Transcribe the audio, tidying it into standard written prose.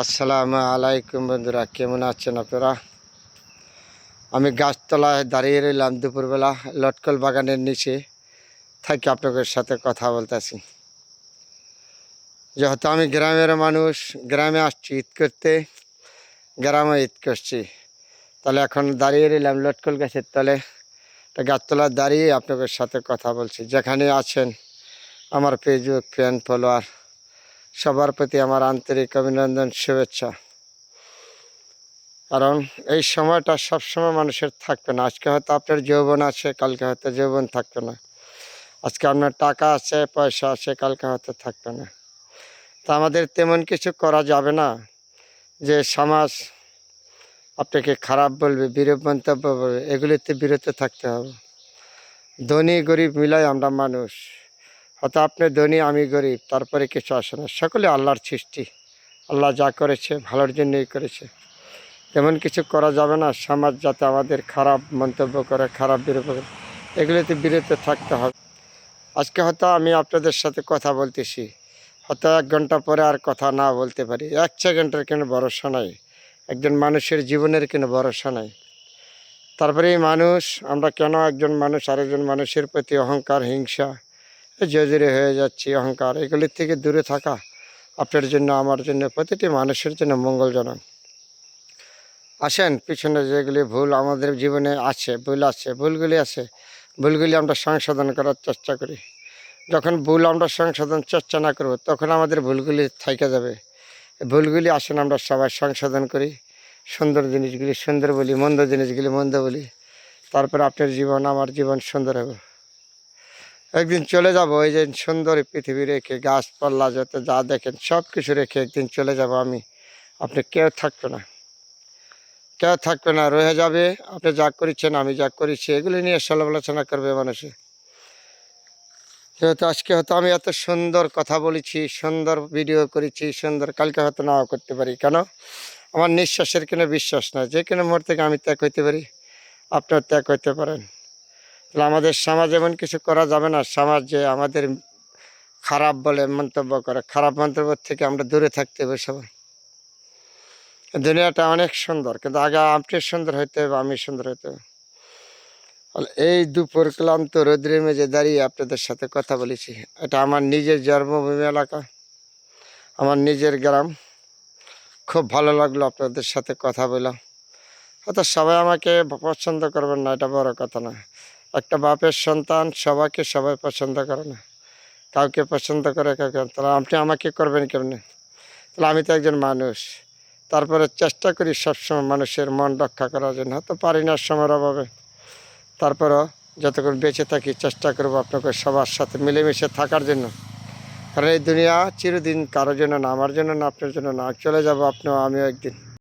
আসসালামু আলাইকুম বন্ধুরা, কেমন আছেন আপনারা? আমি গাছতলায় দাঁড়িয়ে রইলাম দুপুরবেলা, লটকল বাগানের নিচে থাকি আপনাদের সাথে কথা বলতেছি। যেহেতু আমি গ্রামের মানুষ, গ্রামে আসছি ঈদ করতে, গ্রামে ঈদ করছি, তাহলে এখন দাঁড়িয়ে রইলাম লটকল গাছের তলে। গাছতলায় দাঁড়িয়ে আপনাদের সাথে কথা বলছি। যেখানে আছেন আমার ফেসবুক ফ্যান ফলোয়ার, সবার প্রতি আমার আন্তরিক অভিনন্দন, শুভেচ্ছা। কারণ এই সময়টা সবসময় মানুষের থাকবে না। আজকে হয়তো আপনার যৌবন আছে, কালকে হয়তো যৌবন থাকবে না। আজকে আপনার টাকা আছে, পয়সা আছে, কালকে হয়তো থাকবে না। তা আমাদের তেমন কিছু করা যাবে না যে সমাজ আপনাকে খারাপ বলবে, বিরূপ মন্তব্য বলবে, এগুলিতে বিরত থাকতে হবে। ধনী গরিব মিলাই আমরা মানুষ। হয়তো আপনি ধনী, আমি গরিব, তারপরে কিছু আসে না। সকলে আল্লাহর সৃষ্টি। আল্লাহ যা করেছে ভালোর জন্যই করেছে। তেমন কিছু করা যাবে না। সমাজ যাতে আমাদের খারাপ মন্তব্য করে, খারাপ বিরূপ করে, এগুলিতে বিরত থাকতে হবে। আজকে হয়তো আমি আপনাদের সাথে কথা বলতেছি, হয়তো 1 ঘন্টা পরে আর কথা না বলতে পারি। 1 সেকেন্ডের কোনো ভরসা নাই, একজন মানুষের জীবনের কোনো ভরসা নাই। তারপরে এই মানুষ, আমরা কেন একজন মানুষ আরেকজন মানুষের প্রতি অহংকার, হিংসা, জর্জরি হয়ে যাচ্ছি, অহংকার, এগুলির থেকে দূরে থাকা আপনার জন্য, আমার জন্য, প্রতিটি মানুষের জন্য মঙ্গলজনক। আসেন, পিছনে যেগুলি ভুল আমাদের জীবনে আছে, ভুলগুলি আছে, ভুলগুলি আমরা সংশোধন করার চেষ্টা করি। যখন ভুল আমরা সংশোধন চেষ্টা না করব, তখন আমাদের ভুলগুলি থেকে যাবে। ভুলগুলি আসেন আমরা সবাই সংশোধন করি, সুন্দর জিনিসগুলি সুন্দর বলি, মন্দ জিনিসগুলি মন্দ বলি, তারপর আপনার জীবন, আমার জীবন সুন্দর হবে। একদিন চলে যাব, এই যে সুন্দর পৃথিবী রেখে, গাছপালা যত যা দেখেন সব কিছু রেখে একদিন চলে যাব আমি, আপনি কেউ থাকবে না, রয়ে যাবে। আপনি যা করেছেন, আমি যা করেছি, এগুলি নিয়ে সমালোচনা করবে মানুষে। যেহেতু আজকে হয়তো আমি এত সুন্দর কথা বলেছি, সুন্দর ভিডিও করেছি, সুন্দর, কালকে হয়তো নাও করতে পারি। কেন? আমার নিঃশ্বাসের কোনো বিশ্বাস নাই। যে কোনো মুহূর্তে আমি ত্যাগ হইতে পারি, আপনার ত্যাগ হইতে পারেন। তাহলে আমাদের সমাজ এমন কিছু করা যাবে না, সমাজ যে আমাদের খারাপ বলে মন্তব্য করে, খারাপ মন্তব্য থেকে আমরা দূরে থাকতে হবে সবাই। দুনিয়াটা অনেক সুন্দর, কিন্তু আগে আপনি সুন্দর হইতে হবে, আমি সুন্দর হইতে হবে। এই দুপুর ক্লান্ত রৌদ্রে মেঝে দাঁড়িয়ে আপনাদের সাথে কথা বলেছি। এটা আমার নিজের জন্মভূমি এলাকা, আমার নিজের গ্রাম। খুব ভালো লাগলো আপনাদের সাথে কথা বললাম। হয়তো সবাই আমাকে পছন্দ করবেন না, এটা বড় কথা না। একটা বাপের সন্তান সবাইকে সবাই পছন্দ করে না, কাউকে পছন্দ করে, কাউকে। তাহলে আপনি আমাকে করবেন কেমনে? তাহলে আমি তো একজন মানুষ। তারপরে চেষ্টা করি সবসময় মানুষের মন রক্ষা করার জন্য। হয়তো পারি না সময়ের অভাবে, তারপরও যতক্ষণ বেঁচে থাকি চেষ্টা করবো আপনাকে সবার সাথে মিলেমিশে থাকার জন্য। কারণ এই দুনিয়া চিরদিন কারোর জন্য না, আমার জন্য না, আপনার জন্য না। চলে যাব আপনিও, আমিও একদিন।